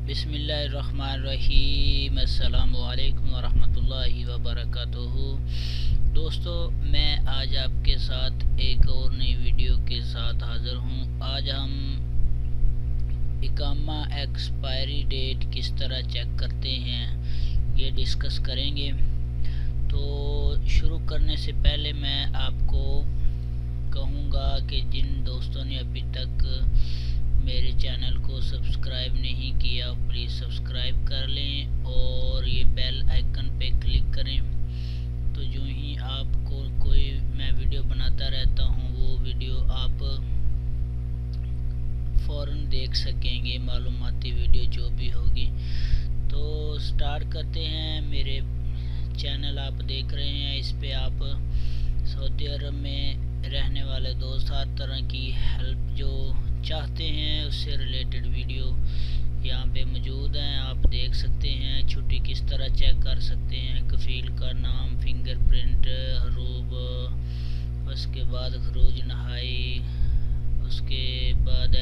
बिस्मिल्लाहिर्रहमानिर्रहीम। अस्सलामुअलैकुम वरहमतुल्लाहि वबरकातुहू। दोस्तों, मैं आज आपके साथ एक और नई वीडियो के साथ हाज़िर हूँ। आज हम इकामा एक्सपायरी डेट किस तरह चेक करते हैं ये डिस्कस करेंगे। तो शुरू करने से पहले मैं आपको कहूँगा कि जिन दोस्तों ने अभी तक मेरे चैनल को सब्सक्राइब नहीं किया प्लीज़ सब्सक्राइब कर लें और ये बेल आइकन पे क्लिक करें, तो जो ही आपको कोई मैं वीडियो बनाता रहता हूँ वो वीडियो आप फ़ौरन देख सकेंगे, मालूमाती वीडियो जो भी होगी। तो स्टार्ट करते हैं। मेरे चैनल आप देख रहे हैं, इस पे आप सऊदी अरब में रहने वाले दोस्त हर तरह की हेल्प जो चाहते हैं उससे रिलेटेड वीडियो यहाँ पे मौजूद हैं, आप देख सकते हैं। छुट्टी किस तरह चेक कर सकते हैं, कफील का नाम, फिंगरप्रिंट, हरूब, उसके बाद खरूज नहाई, उसके बाद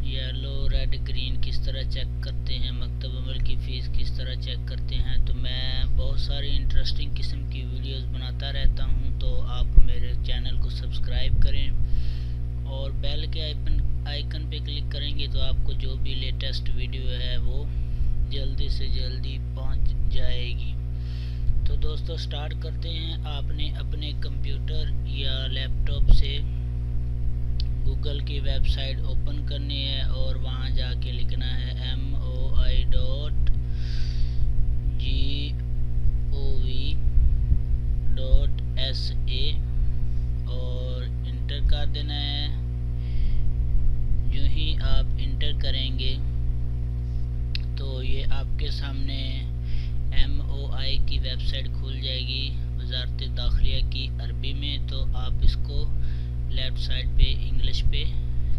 येलो रेड ग्रीन किस तरह चेक करते हैं, मकतब अमल की फ़ीस किस तरह चेक करते हैं। तो मैं बहुत सारी इंटरेस्टिंग किस्म की वीडियोस बनाता रहता हूं, तो आप मेरे चैनल को सब्सक्राइब करें और बेल के आइकन पे क्लिक करेंगे तो आपको जो भी लेटेस्ट वीडियो है वो जल्दी से जल्दी पहुंच जाएगी। तो दोस्तों स्टार्ट करते हैं। आपने अपने कंप्यूटर या लैपटॉप से गूगल की वेबसाइट ओपन करनी है और वहां जाके लिखना है moi.gov.sa और इंटर कर देना है। जो ही आप इंटर करेंगे तो ये आपके सामने MOI की वेबसाइट खुल जाएगी, वज़ारत दाखिला की अरबी में। तो आप इसको लेफ़्ट साइड पे इंग्लिश पे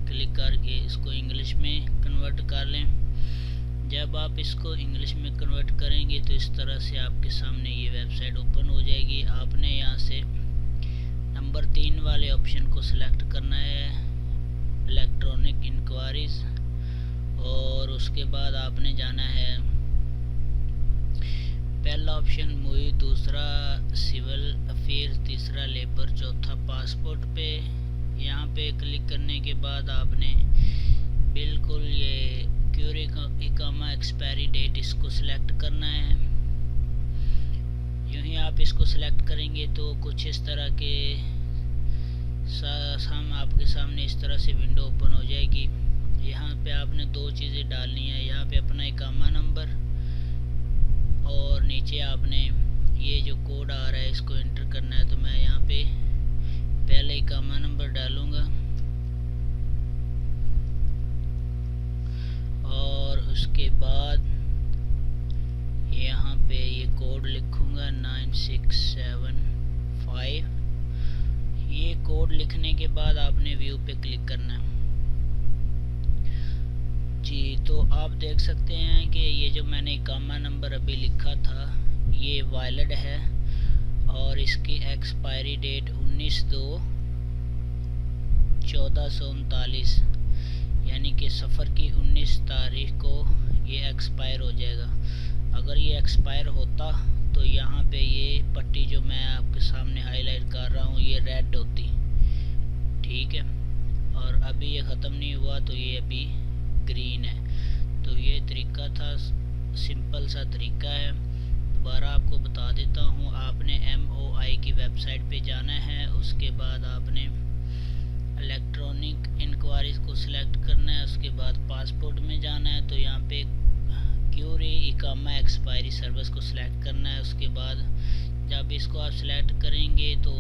क्लिक करके इसको इंग्लिश में कन्वर्ट कर लें। जब आप इसको इंग्लिश में कन्वर्ट करेंगे तो इस तरह से आपके सामने ये वेबसाइट ओपन हो जाएगी। आपने यहाँ से नंबर 3 वाले ऑप्शन को सिलेक्ट करना है, इलेक्ट्रॉनिक इंक्वायरीज, और उसके बाद आपने जाना है पहला ऑप्शन मुई, दूसरा सिविल अफेयर्स, तीसरा लेबर, चौथा पासपोर्ट पे। यहाँ पे क्लिक करने के बाद आपने बिल्कुल ये क्यूरी इकामा एक्सपायरी डेट इसको सिलेक्ट करना है। यूँ ही आप इसको सिलेक्ट करेंगे तो कुछ इस तरह के आपके सामने इस तरह से विंडो ओपन हो जाएगी। यहाँ पे आपने दो चीज़ें डालनी है, यहाँ पे अपना इकामा नंबर और नीचे आपने ये जो कोड आ रहा है इसको एंटर करना है। तो मैं यहाँ पे पहले इकामा नंबर डालूँगा और उसके बाद यहाँ पे ये कोड लिखूँगा 9675। ये कोड लिखने के बाद आपने व्यू पे क्लिक करना है जी। तो आप देख सकते हैं कि ये जो मैंने इकामा नंबर अभी लिखा था ये वैलिड है और इसकी एक्सपायरी डेट 19/2/1439 यानी कि सफ़र की 19 तारीख को ये एक्सपायर हो जाएगा। अगर ये एक्सपायर होता तो यहाँ पे ये पट्टी जो मैं आपके सामने हाईलाइट कर रहा हूँ ये रेड होती, ठीक है, और अभी ये ख़त्म नहीं हुआ तो ये अभी ग्रीन है। तो ये तरीका था, सिंपल सा तरीका है। दोबारा आपको बता देता हूँ, आपने MOI की वेबसाइट पे जाना है, उसके बाद आपने इलेक्ट्रॉनिक इंक्वायरीज को सिलेक्ट करना है, उसके बाद पासपोर्ट में जाना है। तो यहाँ पे क्यूरी इकामा एक्सपायरी सर्विस को सिलेक्ट करना है। उसके बाद जब इसको आप सिलेक्ट करेंगे तो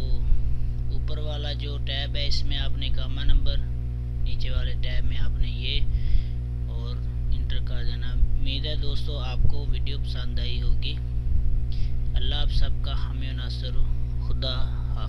ऊपर वाला जो टैब है इसमें आपने इकामा नंबर, नीचे वाले टैब में आपने ये और इंटर कर देना। उम्मीद है दोस्तों आपको वीडियो पसंद आई होगी। अल्लाह आप सबका हामी नासर हो। खुदा